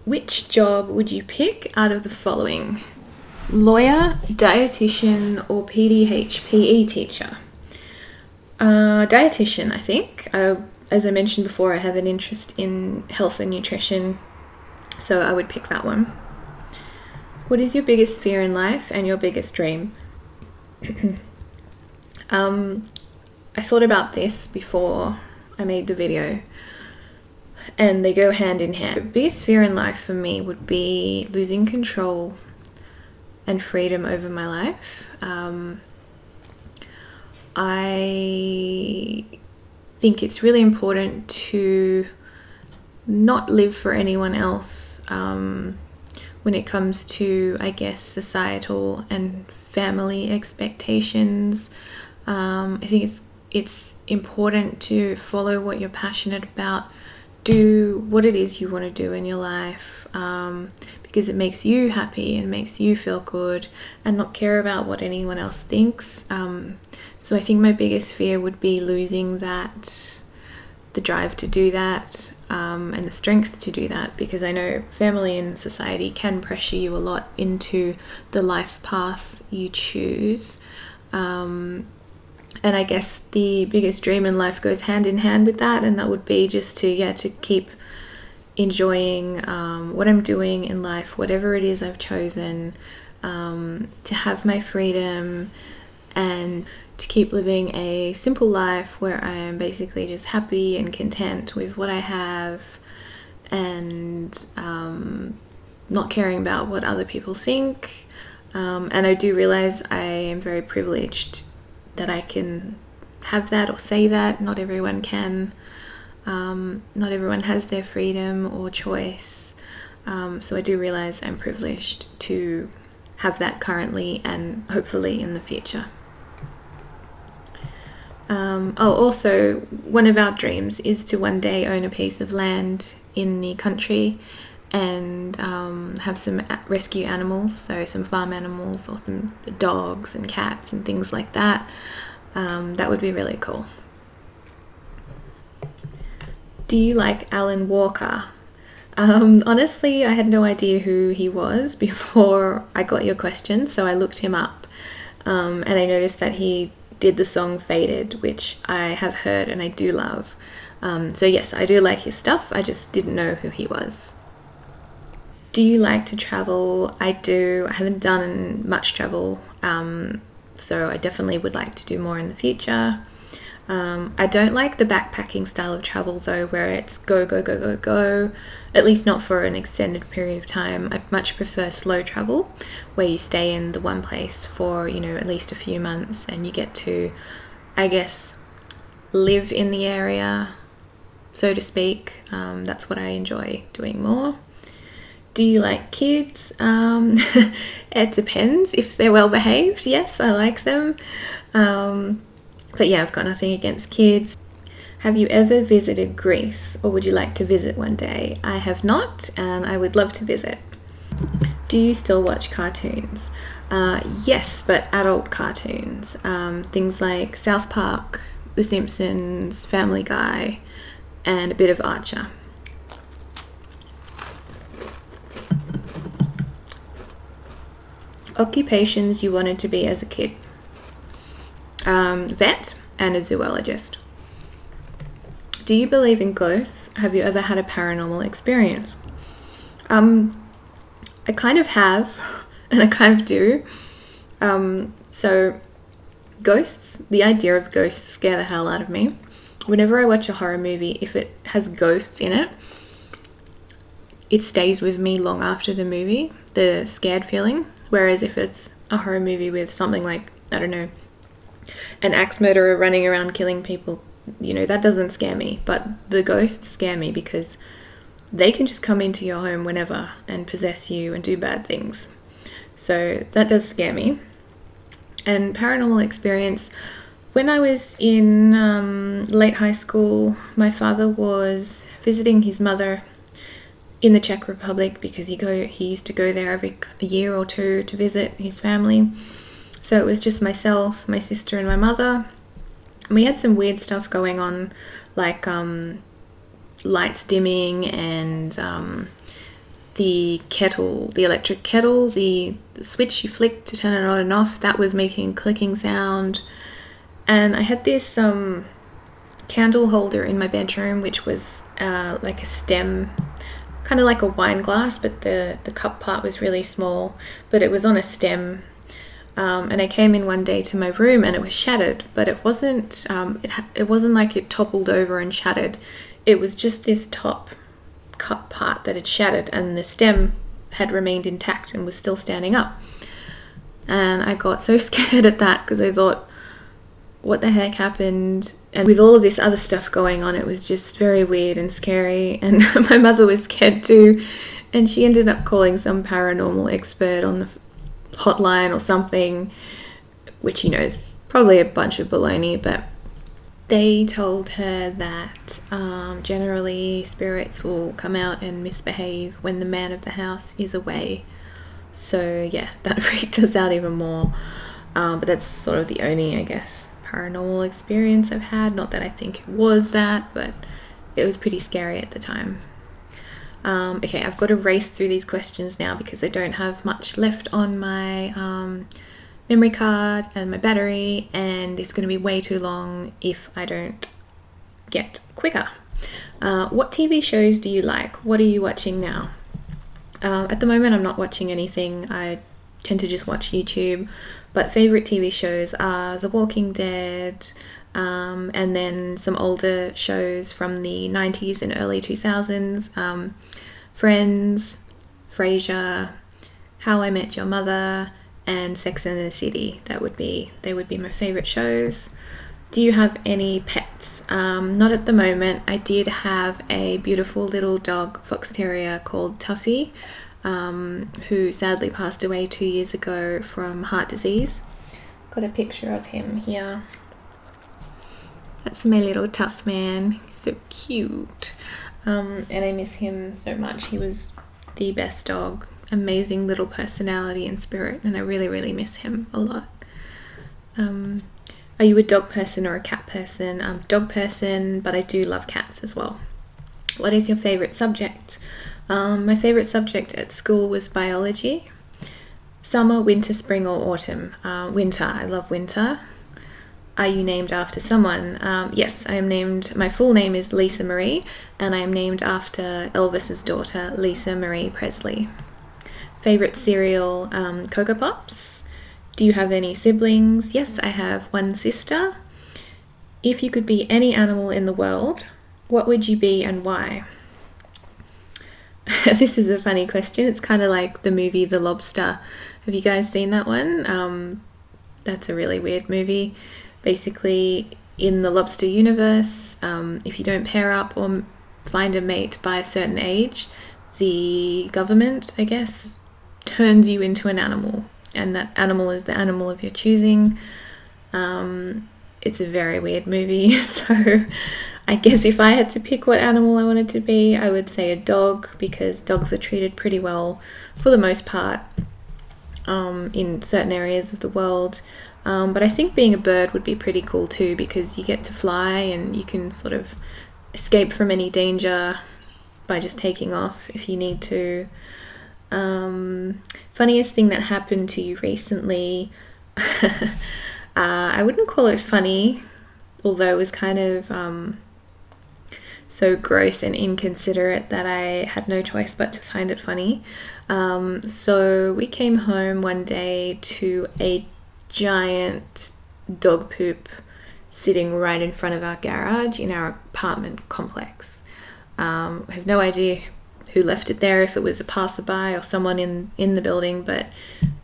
Which job would you pick out of the following? Lawyer, dietitian, or PE teacher? Dietitian, I think. As I mentioned before, I have an interest in health and nutrition, so I would pick that one. What is your biggest fear in life and your biggest dream? I thought about this before I made the video, and they go hand in hand. The biggest fear in life for me would be losing control and freedom over my life. I think it's really important to not live for anyone else when it comes to, I guess, societal and family expectations. I think it's important to follow what you're passionate about, do what it is you want to do in your life, because it makes you happy and makes you feel good, and not care about what anyone else thinks. So I think my biggest fear would be losing that, the drive to do that, and the strength to do that, because I know family and society can pressure you a lot into the life path you choose. And I guess the biggest dream in life goes hand in hand with that, and that would be just to keep enjoying what I'm doing in life, whatever it is I've chosen, to have my freedom and to keep living a simple life where I am basically just happy and content with what I have, and not caring about what other people think. And I do realize I am very privileged that I can have that or say that. Not everyone can. Not everyone has their freedom or choice. So I do realize I'm privileged to have that currently and hopefully in the future. Also, one of our dreams is to one day own a piece of land in the country and have some rescue animals, so some farm animals or some dogs and cats and things like that. That would be really cool. Do you like Alan Walker? Honestly, I had no idea who he was before I got your question, so I looked him up, and I noticed that he did the song Faded, which I have heard and I do love. So yes, I do like his stuff. I just didn't know who he was. Do you like to travel? I do. I haven't done much travel, so I definitely would like to do more in the future. I don't like the backpacking style of travel though, where it's go, go, go, go, go, at least not for an extended period of time. I much prefer slow travel, where you stay in the one place for, at least a few months, and you get to, I guess, live in the area, so to speak. That's what I enjoy doing more. Do you like kids? It depends. If they're well behaved, yes, I like them. But yeah, I've got nothing against kids. Have you ever visited Greece, or would you like to visit one day? I have not, and I would love to visit. Do you still watch cartoons? Yes, but adult cartoons. Things like South Park, The Simpsons, Family Guy, and a bit of Archer. Occupations you wanted to be as a kid? Vet and a zoologist. Do you believe in ghosts? Have you ever had a paranormal experience? I kind of have, and I kind of do. So ghosts, the idea of ghosts scare the hell out of me. Whenever I watch a horror movie, if it has ghosts in it, it stays with me long after the movie, the scared feeling. Whereas if it's a horror movie with something like, I don't know, an axe murderer running around killing people, that doesn't scare me. But the ghosts scare me because they can just come into your home whenever and possess you and do bad things. So that does scare me. And paranormal experience, when I was in late high school, my father was visiting his mother in the Czech Republic because he used to go there every year or two to visit his family. So it was just myself, my sister, and my mother. And we had some weird stuff going on, like lights dimming and the electric kettle, the switch you flick to turn it on and off, that was making a clicking sound. And I had this candle holder in my bedroom, which was like a stem, kind of like a wine glass, but the cup part was really small, but it was on a stem. And I came in one day to my room and it was shattered, but it wasn't it wasn't like it toppled over and shattered. It was just this top cup part that had shattered, and the stem had remained intact and was still standing up. And I got so scared at that because I thought, what the heck happened? And with all of this other stuff going on, it was just very weird and scary. And my mother was scared too, and she ended up calling some paranormal expert on the hotline or something, which, you know, is probably a bunch of baloney, but they told her that generally spirits will come out and misbehave when the man of the house is away. So yeah, that freaked us out even more. But that's sort of the only, I guess, paranormal experience I've had. Not that I think it was that, but it was pretty scary at the time. Okay, I've got to race through these questions now because I don't have much left on my memory card and my battery, and it's going to be way too long if I don't get quicker. What TV shows do you like? What are you watching now? At the moment, I'm not watching anything. I tend to just watch YouTube, but favorite TV shows are The Walking Dead, and then some older shows from the 90s and early 2000s, Friends, Frasier, How I Met Your Mother, and Sex and the City. They would be my favorite shows. Do you have any pets? Not at the moment. I did have a beautiful little dog, fox terrier called Tuffy, who sadly passed away 2 years ago from heart disease. Got a picture of him here. That's my little tough man. He's so cute. And I miss him so much. He was the best dog. Amazing little personality and spirit, and I really, really miss him a lot. Are you a dog person or a cat person? I'm a dog person, but I do love cats as well. What is your favorite subject? My favorite subject at school was biology. Summer, winter, spring, or autumn? Winter. I love winter. Are you named after someone? Yes, I am named. My full name is Lisa Marie, and I am named after Elvis's daughter, Lisa Marie Presley. Favorite cereal, Cocoa Pops. Do you have any siblings? Yes, I have one sister. If you could be any animal in the world, what would you be and why? This is a funny question. It's kind of like the movie The Lobster. Have you guys seen that one? That's a really weird movie. Basically, in the lobster universe, if you don't pair up or find a mate by a certain age, the government, I guess, turns you into an animal, and that animal is the animal of your choosing. It's a very weird movie, so I guess if I had to pick what animal I wanted to be, I would say a dog, because dogs are treated pretty well for the most part in certain areas of the world. But I think being a bird would be pretty cool too, because you get to fly and you can sort of escape from any danger by just taking off if you need to. Funniest thing that happened to you recently? I wouldn't call it funny, although it was kind of so gross and inconsiderate that I had no choice but to find it funny. So we came home one day to a giant dog poop sitting right in front of our garage in our apartment complex. I have no idea who left it there, if it was a passerby or someone in the building, but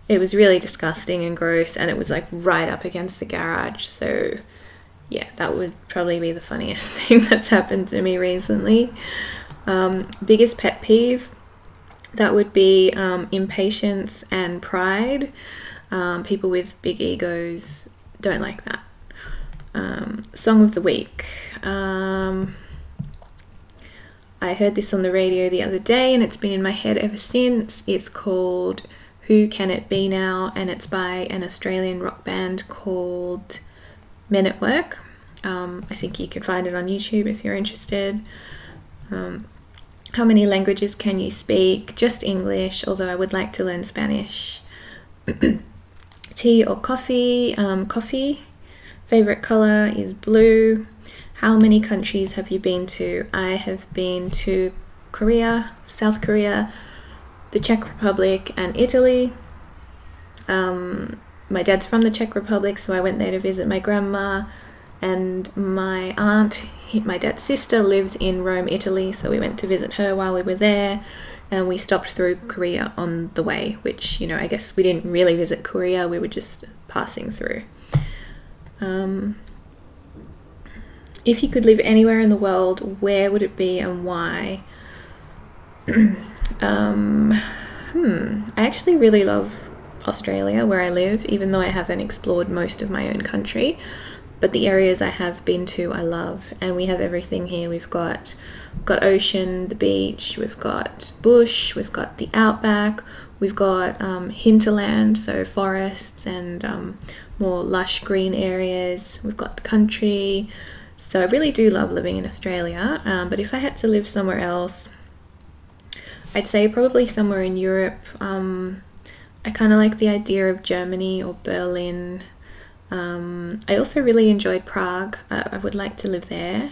it was really disgusting and gross, and it was like right up against the garage. So yeah, that would probably be the funniest thing that's happened to me recently. Biggest pet peeve, that would be impatience and pride. People with big egos don't like that. Song of the week. I heard this on the radio the other day and it's been in my head ever since. It's called Who Can It Be Now? And it's by an Australian rock band called Men at Work. I think you can find it on YouTube if you're interested. How many languages can you speak? Just English, although I would like to learn Spanish. Tea or coffee? Coffee. Favorite color is blue. How many countries have you been to? I have been to Korea, South Korea, the Czech Republic, and Italy. My dad's from the Czech Republic, so I went there to visit my grandma, and my aunt, my dad's sister, lives in Rome, Italy, so we went to visit her while we were there, and we stopped through Korea on the way, which, you know, I guess we didn't really visit Korea, we were just passing through. If you could live anywhere in the world, where would it be and why? I actually really love Australia, where I live, even though I haven't explored most of my own country. But the areas I have been to, I love. And we have everything here. We've got ocean, the beach, we've got bush, we've got the outback, we've got hinterland, so forests and more lush green areas. We've got the country. So I really do love living in Australia, but if I had to live somewhere else, I'd say probably somewhere in Europe. I kind of like the idea of Germany or Berlin. I also really enjoyed Prague. I would like to live there.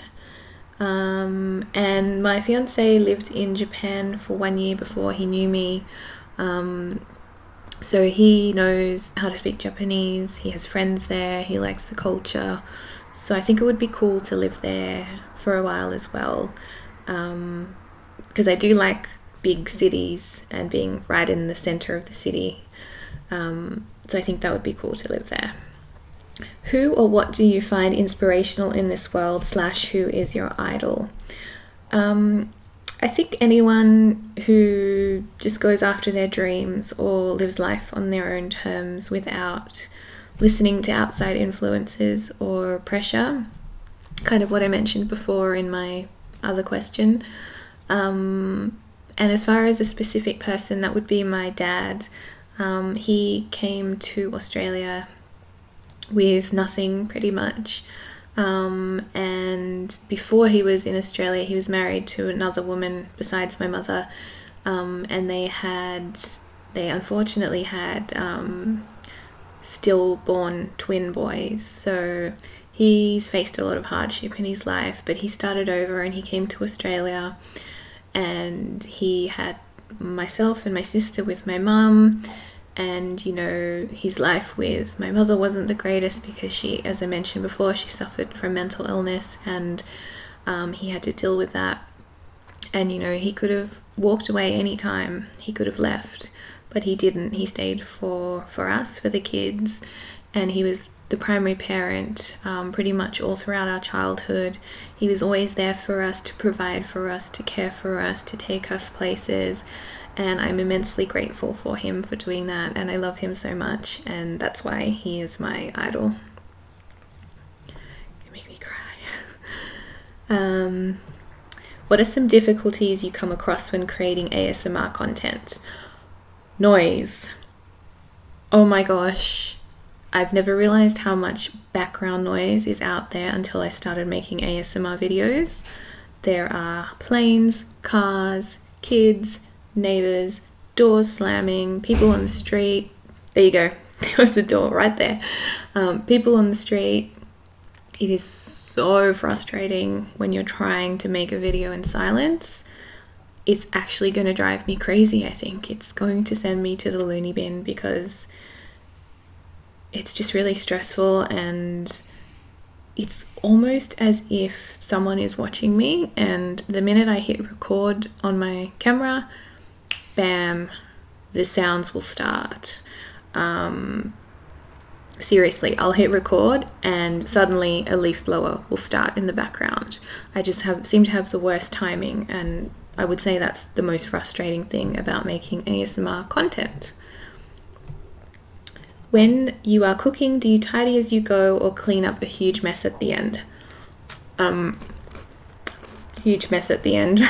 And my fiance lived in Japan for 1 year before he knew me. So he knows how to speak Japanese. He has friends there. He likes the culture. So I think it would be cool to live there for a while as well, because I do like big cities and being right in the center of the city. So I think that would be cool to live there. Who or what do you find inspirational in this world / who is your idol? I think anyone who just goes after their dreams or lives life on their own terms without listening to outside influences or pressure, kind of what I mentioned before in my other question. And as far as a specific person, that would be my dad. He came to Australia with nothing pretty much. And before he was in Australia, he was married to another woman besides my mother. And they unfortunately had stillborn twin boys, so he's faced a lot of hardship in his life, but he started over and he came to Australia, and he had myself and my sister with my mum. And you know, his life with my mother wasn't the greatest because she, as I mentioned before, she suffered from mental illness, and he had to deal with that. And you know, he could have walked away anytime, he could have left, but he didn't. He stayed for us, for the kids, and he was the primary parent pretty much all throughout our childhood. He was always there for us, to provide for us, to care for us, to take us places, and I'm immensely grateful for him for doing that, and I love him so much, and that's why he is my idol. You make me cry. What are some difficulties you come across when creating ASMR content? Noise. Oh my gosh. I've never realized how much background noise is out there until I started making ASMR videos. There are planes, cars, kids, neighbors, doors slamming, people on the street. There you go. There was a door right there. People on the street. It is so frustrating when you're trying to make a video in silence. It's actually going to drive me crazy, I think. It's going to send me to the loony bin because it's just really stressful, and it's almost as if someone is watching me, and the minute I hit record on my camera, bam, the sounds will start. Seriously, I'll hit record and suddenly a leaf blower will start in the background. I just seem to have the worst timing, and I would say that's the most frustrating thing about making ASMR content. When you are cooking, do you tidy as you go or clean up a huge mess at the end? huge mess at the end.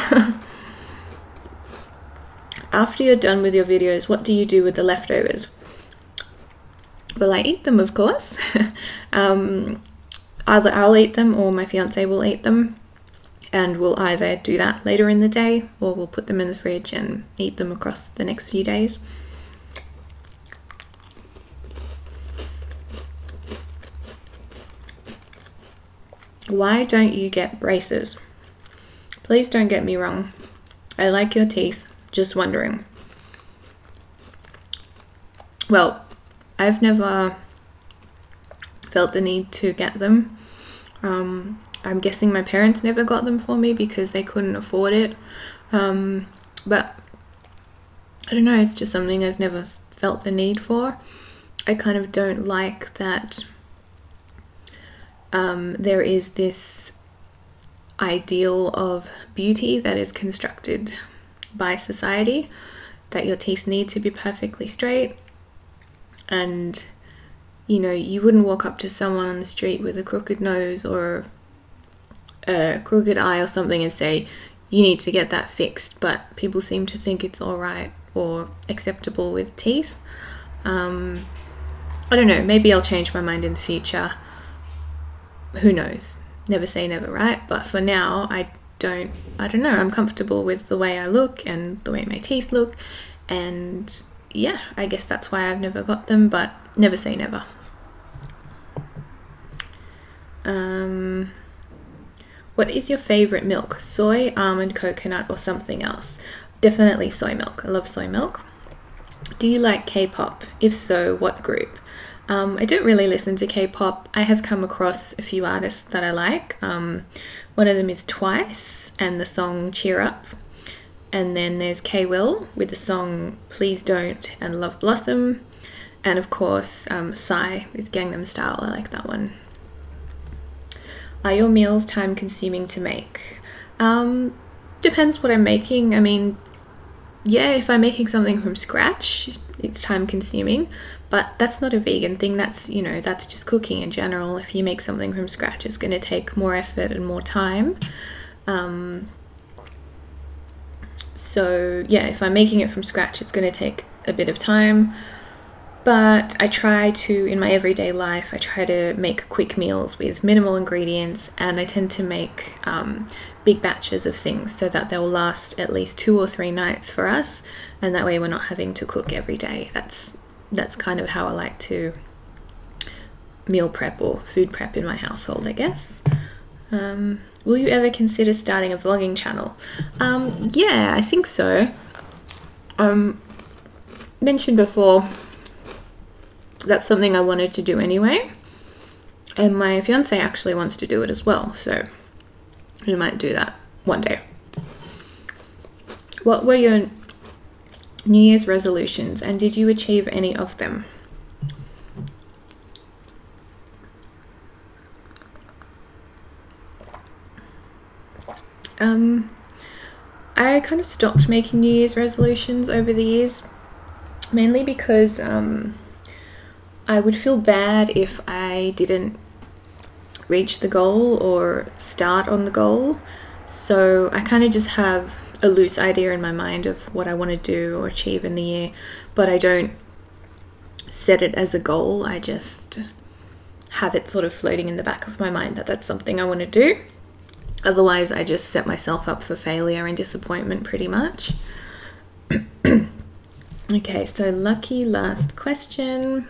After you're done with your videos, what do you do with the leftovers? Well, I eat them, of course. Either I'll eat them or my fiance will eat them, and we'll either do that later in the day or we'll put them in the fridge and eat them across the next few days. Why don't you get braces? Please don't get me wrong. I like your teeth. Just wondering. Well, I've never felt the need to get them. I'm guessing my parents never got them for me because they couldn't afford it. But I don't know, it's just something I've never felt the need for. I kind of don't like that there is this ideal of beauty that is constructed by society, that your teeth need to be perfectly straight, and you wouldn't walk up to someone on the street with a crooked nose or a crooked eye or something and say you need to get that fixed, but people seem to think it's all right or acceptable with teeth. I don't know, maybe I'll change my mind in the future. Who knows? Never say never, right? But for now, I don't know, I'm comfortable with the way I look and the way my teeth look, and yeah, I guess that's why I've never got them, but never say never. What is your favorite milk? Soy, almond, coconut, or something else? Definitely soy milk. I love soy milk. Do you like K-pop? If so, what group? I don't really listen to K-pop. I have come across a few artists that I like. One of them is Twice and the song Cheer Up. And then there's K-Will with the song Please Don't and Love Blossom. And of course, Psy with Gangnam Style. I like that one. Are your meals time consuming to make? Depends what I'm making. I mean, yeah, if I'm making something from scratch, it's time consuming. But that's not a vegan thing. That's, that's just cooking in general. If you make something from scratch, it's going to take more effort and more time. So yeah, if I'm making it from scratch, it's going to take a bit of time. But I try to, in my everyday life, I try to make quick meals with minimal ingredients, and I tend to make big batches of things so that they'll last at least 2 or 3 nights for us, and that way we're not having to cook every day. That's kind of how I like to meal prep or food prep in my household, I guess. Will you ever consider starting a vlogging channel? Yeah, I think so. Mentioned before, that's something I wanted to do anyway, and my fiance actually wants to do it as well, so we might do that one day. What were your New Year's resolutions, and did you achieve any of them? I kind of stopped making New Year's resolutions over the years, mainly because I would feel bad if I didn't reach the goal or start on the goal. So I kind of just have a loose idea in my mind of what I want to do or achieve in the year, but I don't set it as a goal. I just have it sort of floating in the back of my mind that that's something I want to do. Otherwise, I just set myself up for failure and disappointment pretty much. Okay, so lucky last question.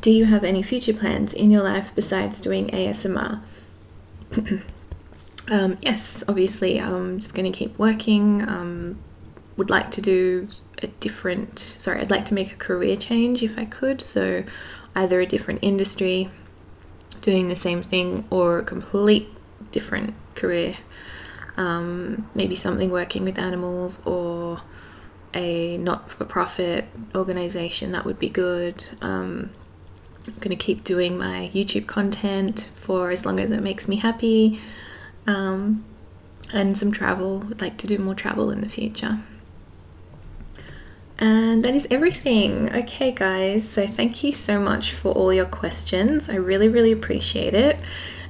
Do you have any future plans in your life besides doing ASMR? Yes, obviously, I'm just going to keep working. Would like to do I'd like to make a career change if I could. So either a different industry, doing the same thing, or a complete different career. Maybe something working with animals or a not-for-profit organization, that would be good. I'm going to keep doing my YouTube content for as long as it makes me happy, and some travel. I'd like to do more travel in the future. And that is everything. Okay, guys, so thank you so much for all your questions. I really, really appreciate it.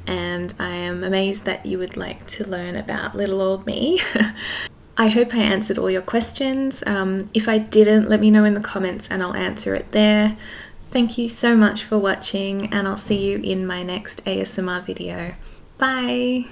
And I am amazed that you would like to learn about little old me. I hope I answered all your questions. If I didn't, let me know in the comments and I'll answer it there. Thank you so much for watching, and I'll see you in my next ASMR video. Bye!